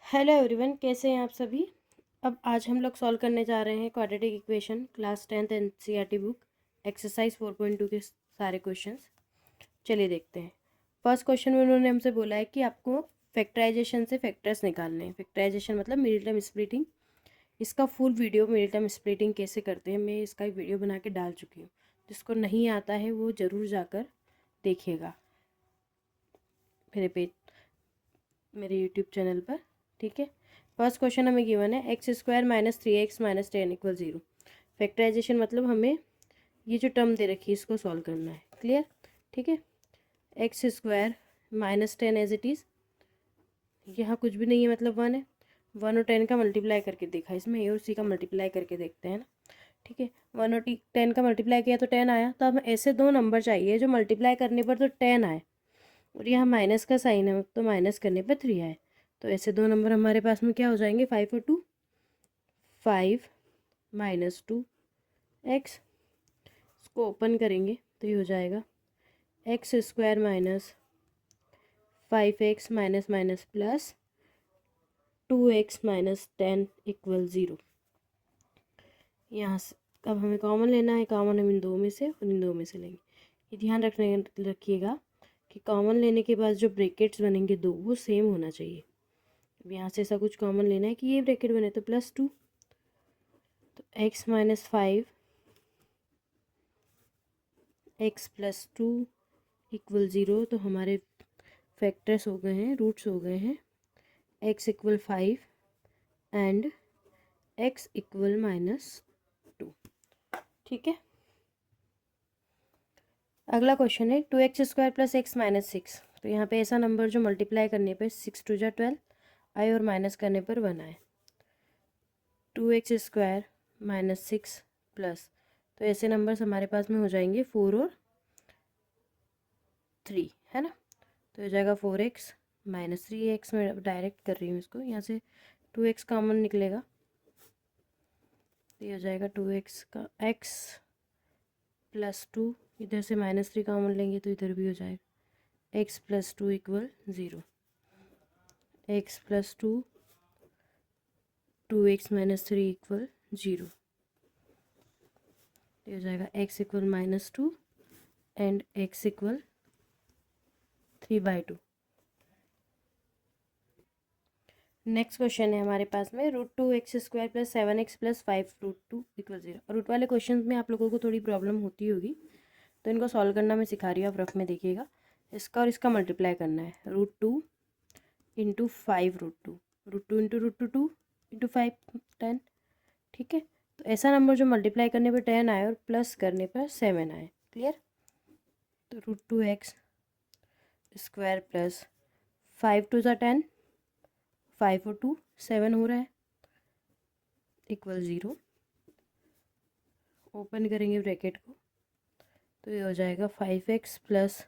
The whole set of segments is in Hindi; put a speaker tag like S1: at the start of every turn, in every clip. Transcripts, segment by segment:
S1: हेलो एवरीवन, कैसे हैं आप सभी। अब आज हम लोग सॉल्व करने जा रहे हैं quadratic equation class 10th NCERT book exercise 4.2 के सारे क्वेश्चंस। चलिए देखते हैं। फर्स्ट क्वेश्चन में उन्होंने हमसे बोला है कि आपको फैक्टराइजेशन से फैक्टर्स निकालने हैं। फैक्टराइजेशन मतलब मिडिल टर्म स्प्लिटिंग। इसका full video middle term splitting कैसे करते हैं मैं इसका एक वीडियो बना के डाल चुकी हूँ। जिसको नहीं आता है वो ज़रूर जाकर देखिएगा मेरे यूट्यूब चैनल पर। ठीक है। फर्स्ट क्वेश्चन हमें गिवन है x² - 3x - 10 = 0। फैक्टराइजेशन मतलब हमें ये जो टर्म दे रखी है इसको सॉल्व करना है। क्लियर। ठीक है। x² - 10 एज इट इज़, यहाँ कुछ भी नहीं है मतलब 1 है। 1 और 10 का मल्टीप्लाई करके देखा, इसमें a और c का मल्टीप्लाई करके देखते हैं ना। ठीक है। 1 और 10 का मल्टीप्लाई किया तो 10 आया। तो अब ऐसे दो नंबर चाहिए जो मल्टीप्लाई करने पर तो 10 आए और यहाँ माइनस का साइन है तो माइनस करने पर 3 आए। तो ऐसे दो नंबर हमारे पास में क्या हो जाएंगे, 5 और 2, 5 - 2x। इसको ओपन करेंगे तो ये हो जाएगा x² - 5x - +2x - 10 = 0। यहाँ से अब हमें कॉमन लेना है। कॉमन हम इन दो में से और इन दो में से लेंगे। ये ध्यान रखिएगा कि कॉमन लेने के बाद जो ब्रैकेट्स बनेंगे दो वो सेम होना चाहिए। अब यहाँ से ऐसा कुछ कॉमन लेना है कि ये ब्रैकेट बने तो +2, तो x - 5 x + 2 = 0। तो हमारे फैक्टर्स हो गए हैं, रूट्स हो गए हैं x = 5 एंड x = -2। ठीक है। अगला क्वेश्चन है 2x² + x - 6। तो यहाँ पे ऐसा नंबर जो मल्टीप्लाई करने पर 6 2 जा 12 आए और माइनस करने पर 1 आए। 2x² - 6 प्लस, तो ऐसे नंबर्स हमारे पास में हो जाएंगे 4 और 3, है ना। तो हो जाएगा 4x - 3x। मैं डायरेक्ट कर रही हूँ इसको, यहाँ से 2x कॉमन निकलेगा तो ये हो जाएगा 2x का x + 2। इधर से -3 कॉमन लेंगे तो इधर भी हो जाएगा x + 2 = 0। x + 2 2x - 3 = 0। ये हो जाएगा x = -2 and x = 3/2। Next question है हमारे पास में √2x² + 7x + 5 √2 = 0। और रूट वाले क्वेश्चन में आप लोगों को थोड़ी प्रॉब्लम होती होगी तो इनको सॉल्व करना मैं सिखा रही हूँ, आप रफ में देखिएगा। इसका और इसका मल्टीप्लाई करना है। √2 × 5 √2, √2 × √2 2 × 5 10। ठीक है। तो ऐसा नंबर जो मल्टीप्लाई करने पर 10 आए और प्लस करने पर 7 आए। क्लियर। तो √2x² + 5 2 = 10, 5 और 2 7 हो रहा है = 0। ओपन करेंगे ब्रैकेट को तो ये हो जाएगा 5x +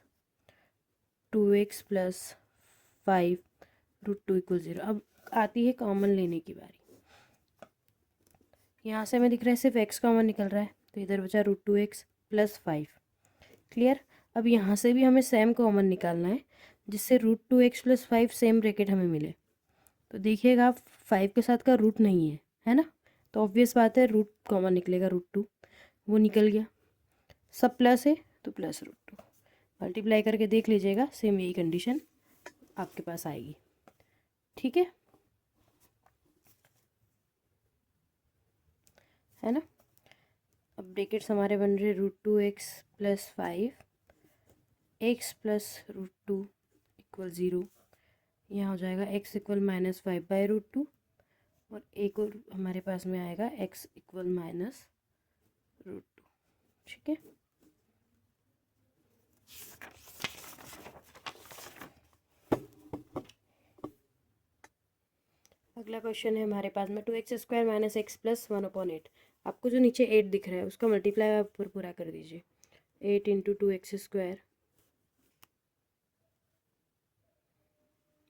S1: 2x + 5 √2 = 0। अब आती है कॉमन लेने की बारी। यहाँ से हमें दिख रहा है सिर्फ x कॉमन निकल रहा है तो इधर बचा √2x + 5। क्लियर। अब यहाँ से भी हमें सेम कॉमन निकालना है जिससे √2x + 5 सेम ब्रैकेट हमें मिले। तो देखिएगा 5 के साथ का रूट नहीं है ना। तो ऑब्वियस बात है रूट कॉमन निकलेगा, √2 वो निकल गया। सब प्लस है तो +√2 मल्टीप्लाई करके देख लीजिएगा, सेम यही कंडीशन आपके पास आएगी। ठीक है ना। अब ब्रैकेट्स हमारे बन रहे √2x + 5 x + √2 = 0। यहाँ हो जाएगा x = -5/√2 और एक और हमारे पास में आएगा x = -√2। ठीक है। अगला क्वेश्चन है हमारे पास में 2x² - x + 1/8। आपको जो नीचे 8 दिख रहा है उसका मल्टीप्लाई आप ऊपर पूरा कर दीजिए। 8 × 2x²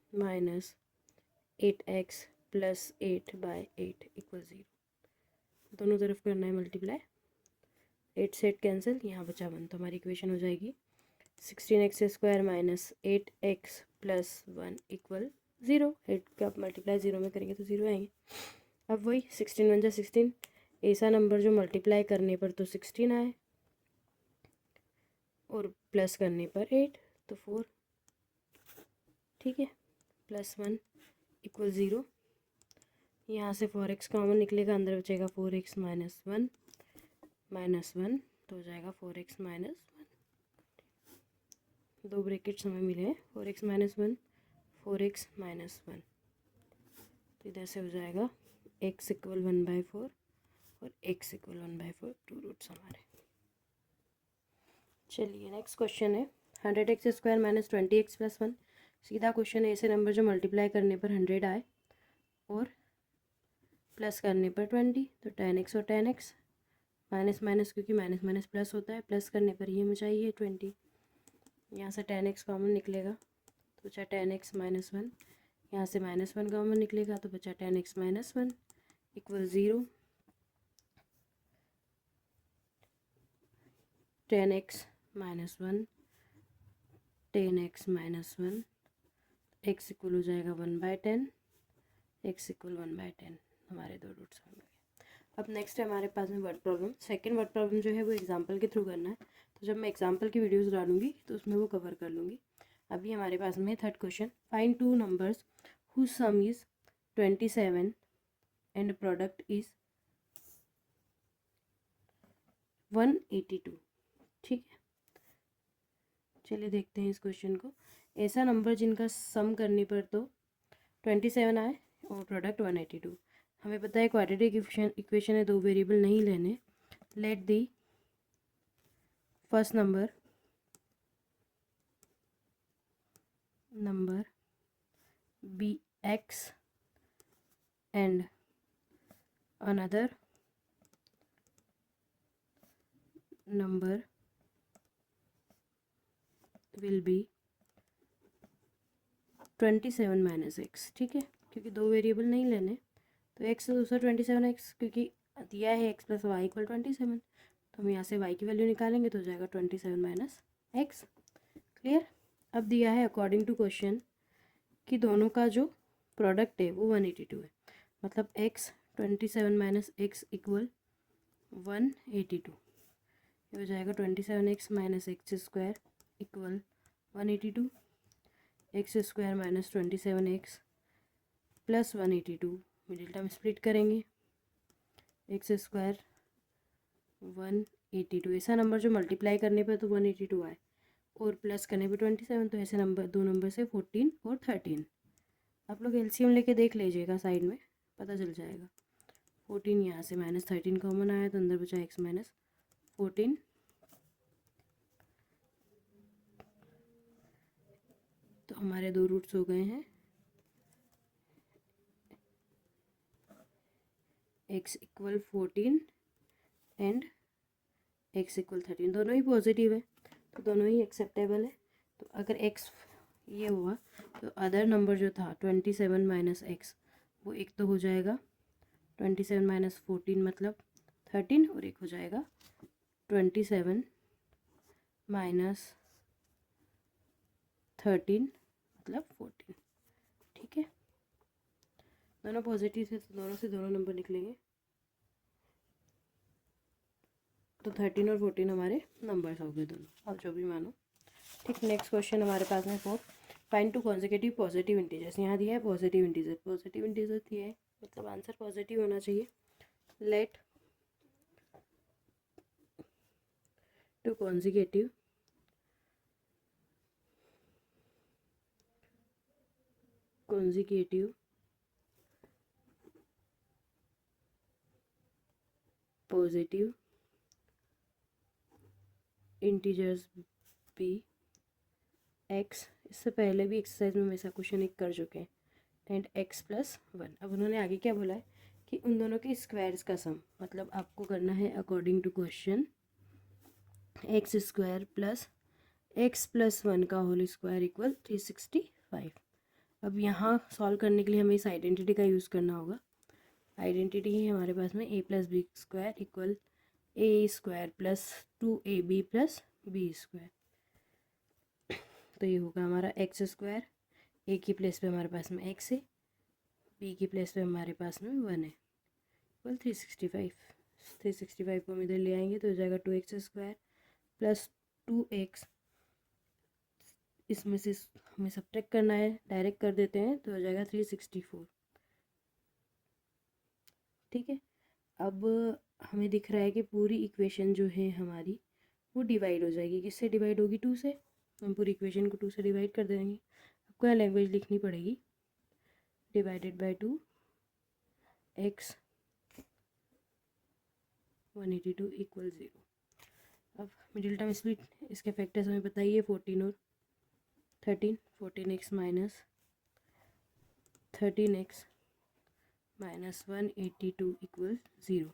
S1: - 8x + 8/8 = 0। दोनों तरफ करना है मल्टीप्लाई। 8 से 8 कैंसिल, यहाँ बचा 1 तो हमारी इक्वेशन हो जाएगी 16x² - 8x + 1 = 0, 8 का मल्टीप्लाई 0 में करेंगे तो 0 आएंगे। अब वही 16 1 जा 16, ऐसा नंबर जो मल्टीप्लाई करने पर तो 16 आए और प्लस करने पर 8 तो 4, ठीक है। +1 = 0, यहाँ से 4x कॉमन निकलेगा, अंदर बचेगा 4x - 1 -1 तो हो जाएगा 4x - 1, दो ब्रैकेट्स हमें मिले हैं 4x - 1 4x - 1, तो इधर से हो जाएगा x = 1/4 और x = 1/4, टू रूट्स हमारे। चलिए नेक्स्ट क्वेश्चन है 100x² - 20x + 1। सीधा क्वेश्चन है, ऐसे नंबर जो मल्टीप्लाई करने पर 100 आए और प्लस करने पर 20, तो 10x और 10x, माइनस माइनस क्योंकि माइनस माइनस प्लस होता है, प्लस करने पर ये हमें चाहिए 20, यहाँ से 10x कॉमन निकलेगा तो बचा 10x - 1, यहाँ से -1 कॉमन निकलेगा तो बचा 10x - 1 = 0, 10x - 1 10x - 1, x equal हो जाएगा 1/10, x = 1/10, हमारे दो रूट्स हो गए। अब नेक्स्ट है हमारे पास में word problem. Second word problem जो है वो एग्जांपल के थ्रू करना है, तो जब मैं एग्जांपल की वीडियोस डालूंगी तो उसमें वो कवर कर लूँगी। अभी हमारे पास में third question, find two numbers whose sum is 27 and product is 182, ठीक है। चलिए देखते हैं इस क्वेश्चन को। ऐसा नंबर जिनका सम करने पर तो 27 आए और प्रोडक्ट 182। हमें पता है क्वाड्रेटिक इक्वेशन है, दो वेरिएबल नहीं लेने। Let the first number be x and another number will be 27 - x, ठीक है। क्योंकि दो वेरिएबल नहीं लेने तो x से दूसरा 27x, क्योंकि दिया है x + y = 27, तो हम यहाँ से y की वैल्यू निकालेंगे तो हो जाएगा 27 - x। क्लियर। अब दिया है अकॉर्डिंग टू क्वेश्चन कि दोनों का जो प्रोडक्ट है वो 182 है, मतलब x 27 - x = 182, ये हो जाएगा 27x - x² = 182, x² - 27x + 182, middle term split करेंगे, x² 182। ऐसा नंबर जो मल्टीप्लाई करने पर तो 182 आए और प्लस करने पर 27, तो ऐसे नंबर दो नंबर से 14 और 13। आप लोग एलसीएम लेके देख लीजिएगा, साइड में पता चल जाएगा। 14 यहाँ से -13 कॉमन आया तो अंदर बचा x - 14, तो हमारे दो रूट्स हो गए हैं x = 14 एंड x = 13, दोनों ही पॉजिटिव है तो दोनों ही एक्सेप्टेबल है। तो अगर x ये हुआ तो अदर नंबर जो था 27 - x, वो एक तो हो जाएगा 27 - 14 मतलब 13, और एक हो जाएगा 27 - 13 मतलब 14, ठीक है। दोनों पॉजिटिव थे तो दोनों से दोनों नंबर निकलेंगे, तो 13 और 14 हमारे नंबर्स हो गए दोनों, अब जो भी मानो, ठीक। नेक्स्ट क्वेश्चन हमारे पास में 4, find to consecutive positive integers. यहाँ दिया है पॉजिटिव इंटीजर दिया है, मतलब आंसर पॉजिटिव होना चाहिए। Let two consecutive positive integers be x, इससे पहले भी एक्सरसाइज में ऐसा क्वेश्चन एक कर चुके हैं, एंड x + 1। अब उन्होंने आगे क्या बोला है कि उन दोनों के स्क्वायर्स का सम, मतलब आपको करना है according to question x² + x + 1 का होल स्क्वायर = 365। अब यहाँ सॉल्व करने के लिए हमें इस आइडेंटिटी का यूज़ करना होगा। आइडेंटिटी है हमारे पास में a + b² = a² + 2ab + b², तो ये होगा हमारा x² ए की प्लेस पे हमारे पास में x है, बी की प्लेस पे हमारे पास में 1 है, इक्वल 365। 365 को हम इधर ले आएंगे तो हो जाएगा 2x² प्लस 2x, इसमें से हमें सब्ट्रैक्ट करना है, डायरेक्ट कर देते हैं तो हो जाएगा 364। ठीक है, अब हमें दिख रहा है कि पूरी इक्वेशन जो है हमारी वो डिवाइड हो जाएगी। किससे डिवाइड होगी? 2 से। हम पूरी इक्वेशन को 2 से डिवाइड कर देंगे। आपको यहाँ लैंग्वेज लिखनी पड़ेगी, डिवाइडेड बाय 2 x 182 इक्वल 0। अब मिडिल टर्म स्प्लिट, इसके फैक्टर्स हमें बताइए 14 और 13। 14x minus 13x minus 182 equal 0।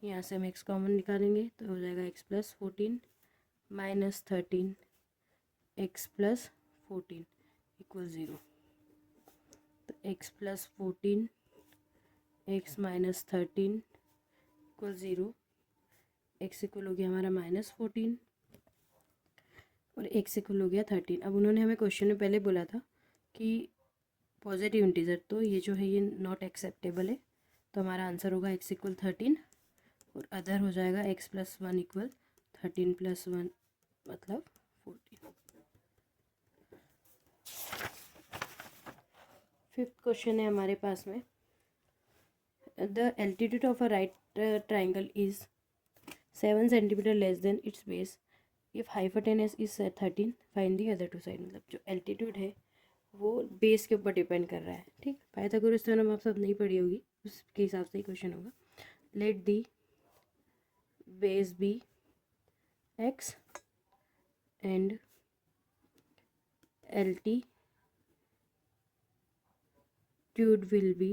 S1: यहाँ से हम x कॉमन निकालेंगे तो हो जाएगा x plus 14 minus 13 x plus 14 equal 0। तो x plus 14 x minus 13 equal 0। x equal हो गया हमारा माइनस 14 और x इक्वल हो गया 13। अब उन्होंने हमें क्वेश्चन में पहले बोला था कि पॉजिटिव इंटीजर, तो ये जो है ये नॉट एक्सेप्टेबल है, तो हमारा आंसर होगा x इक्वल 13 और अदर हो जाएगा x प्लस 1 इक्वल 13 प्लस 1 मतलब 14। फिफ्थ क्वेश्चन है हमारे पास में, the altitude of a right triangle is 7 centimetre less than its base if hypotenuse is 13, find the other two side. मतलब जो एल्टीट्यूड है वो बेस के ऊपर डिपेंड कर रहा है। ठीक, पाइथागोरस थ्योरम आप सब नहीं पढ़ी होगी, उसके हिसाब से ही क्वेश्चन होगा। Let the base be x and altitude will be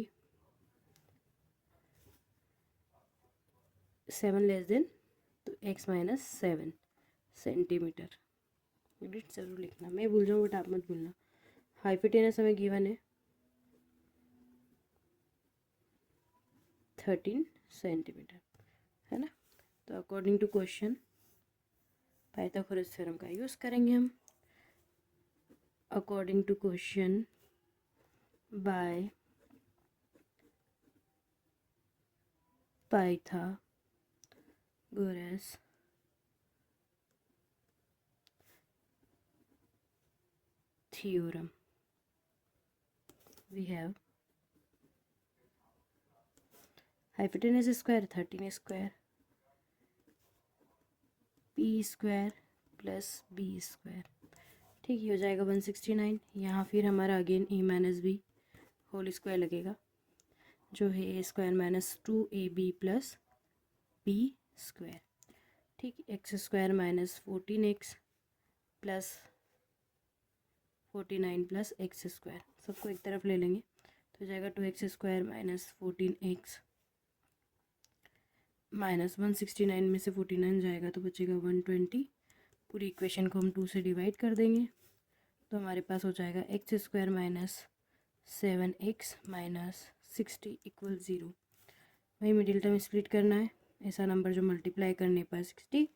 S1: 7 less than तो x माइनस 7 सेंटीमीटर। यूनिट जरूर लिखना, मैं भूल जाऊँ बट आप मत भूलना। हाइपोटेनस हमें गिवन है 13 सेंटीमीटर, है ना। तो according to question Pythagoras theorem का यूज़ करेंगे हम। According to question by Pythagoras theorem we have hypotenuse square 13 square p square plus b square। ठीक, ये हो जाएगा 169। यहाँ फिर हमारा again a minus b whole square लगेगा जो है a square minus 2ab plus b square. ठीक, x square minus 14x plus 49 plus x square, सबको एक तरफ ले लेंगे तो हो जाएगा 2x square minus 14x minus 169 में से 49 जाएगा तो बचेगा 120। पूरी इक्वेशन को हम 2 से डिवाइड कर देंगे तो हमारे पास हो जाएगा x square minus 7x minus 60 equal 0। वही मिडिल टर्म स्प्लिट करना है। ऐसा नंबर जो मल्टीप्लाई करने पर 60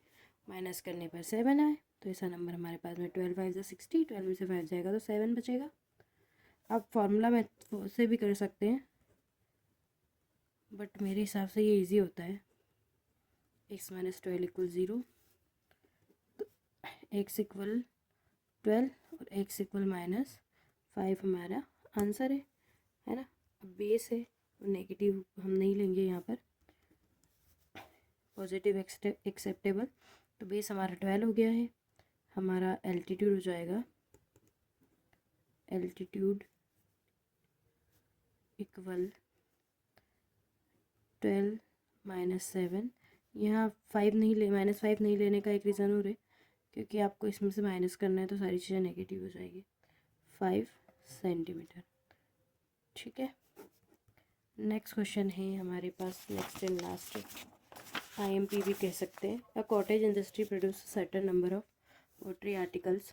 S1: माइनस करने पर 7 आए, तो ऐसा नंबर हमारे पास में 12 5 60, 12 में से 5 जाएगा तो 7 बचेगा। आप फॉर्मूला में से भी कर सकते हैं बट मेरे हिसाब से ये इजी होता है। x माइनस 12 इक्वल 0, तो x इक्वल 12 और x इक्वल माइनस 5 हमारा आंसर है ना। अब बेस है तो नेगेटिव हम नहीं लेंगे यहाँ पर, पॉजिटिव एक्सेप्टेबल, तो बेस हमारा 12 हो गया है। हमारा एल्टीट्यूड हो जाएगा एल्टीट्यूड इक्वल 12 माइनस 7। यहाँ 5 नहीं ले, माइनस 5 नहीं लेने का एक रीज़न और है क्योंकि आपको इसमें से माइनस करना है तो सारी चीज़ें नेगेटिव हो जाएगी। 5 सेंटीमीटर। ठीक है, नेक्स्ट क्वेश्चन है हमारे पास, नेक्स्ट एंड लास्ट IMP भी कह सकते हैं। A cottage industry produce certain number of pottery articles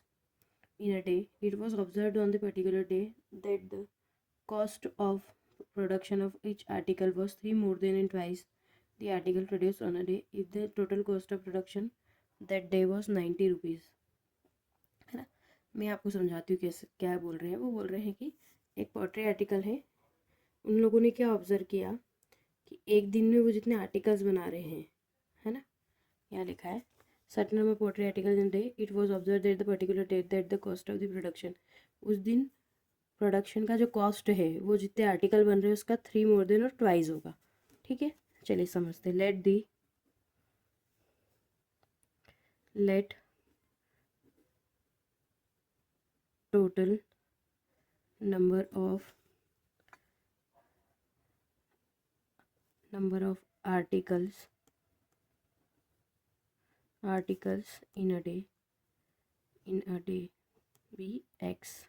S1: in a day. It was observed on the particular day that the cost of production of each article was 3 more than twice the article produced on a day if the total cost of production that day was 90 rupees, है ना। मैं आपको समझाती हूँ कैसे क्या बोल रहे हैं। वो बोल रहे हैं कि एक पोएट्री आर्टिकल है, उन लोगों ने क्या ऑब्जर्व किया कि एक दिन में वो जितने आर्टिकल्स बना रहे हैं, है ना, यहाँ लिखा है certain number poetry article in day it was observe that the particular date that the cost of the production, उस दिन प्रोडक्शन का जो कॉस्ट है वो जितने आर्टिकल बन रहे हैं उसका 3 मोर देन और ट्वाइस होगा। ठीक है, चलिए समझते हैं। Let total number of articles in a day be x।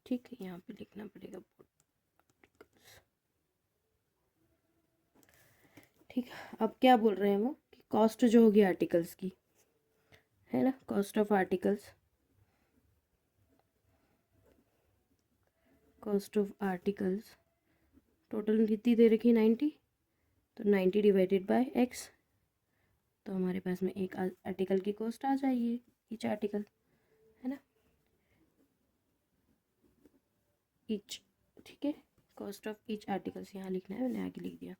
S1: ठीक है, यहाँ पे लिखना पड़ेगा articles। ठीक है, अब क्या बोल रहे हैं वो कि कॉस्ट जो होगी आर्टिकल्स की, है ना, कॉस्ट ऑफ आर्टिकल्स टोटल कितनी दे रखी 90, तो 90 डिवाइडेड बाय x, तो हमारे पास में एक आर्टिकल की कॉस्ट आ जाएगी, ईच आर्टिकल, है ना, ईच। ठीक है, कॉस्ट ऑफ ईच आर्टिकल्स यहाँ लिखना है, मैंने आगे लिख दिया।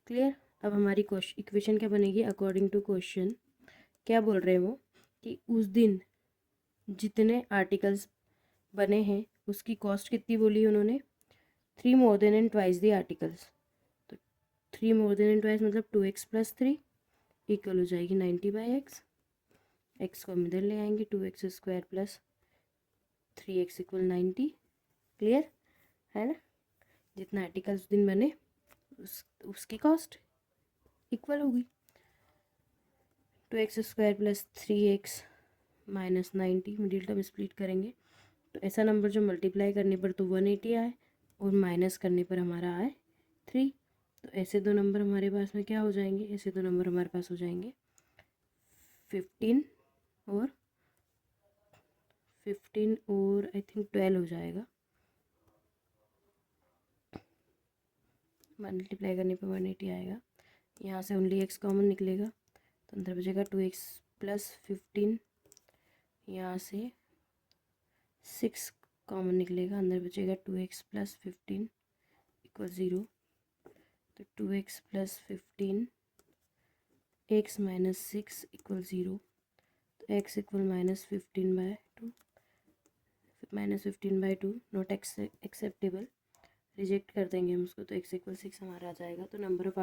S1: क्लियर। अब हमारी क्वेश्चन इक्वेशन क्या बनेगी अकॉर्डिंग टू क्वेश्चन, क्या बोल रहे हैं वो कि उस दिन जितने आर्टिकल्स बने हैं उसकी कॉस्ट कितनी बोली उन्होंने, 3 more than and twice the articles. तो 3 मोर देन एंड ट्वाइस मतलब 2x + 3 इक्वल हो जाएगी 90/x। x को हम इधर ले आएंगे, 2x² + 3x = 90। क्लियर है ना, जितना आर्टिकल्स उस दिन बने उसकी कॉस्ट इक्वल होगी। 2x² + 3x - 90 middle term split करेंगे तो ऐसा नंबर जो मल्टीप्लाई करने पर तो 180 आए और माइनस करने पर हमारा आए 3। तो ऐसे दो नंबर हमारे पास में क्या हो जाएंगे, ऐसे दो नंबर हमारे पास हो जाएंगे 15 और आई थिंक 12 हो जाएगा। मल्टीप्लाई करने पर 180 आएगा। यहाँ से ओनली x कॉमन निकलेगा तो अंदर बचेगा 2x + 15, यहाँ से 6 कॉमन निकलेगा, अंदर बचेगा 2x + 15 = 0। तो 2x + 15 x - 6 = 0। तो x = -15/2 नॉट एक्सेप्टेबल, रिजेक्ट कर देंगे हम उसको। तो x = 6 हमारा आ जाएगा। तो नंबर ऑफ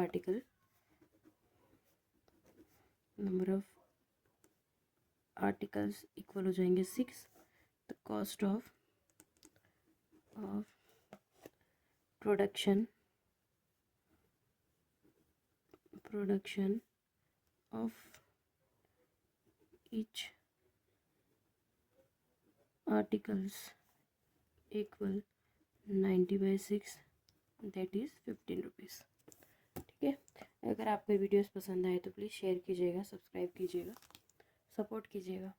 S1: आर्टिकल्स इक्वल हो जाएंगे 6। तो cost of production of each articles equal 90/6 that is 15 rupees. ठीक है, अगर आपको वीडियोस पसंद आए तो प्लीज़ शेयर कीजिएगा, सब्सक्राइब कीजिएगा, सपोर्ट कीजिएगा।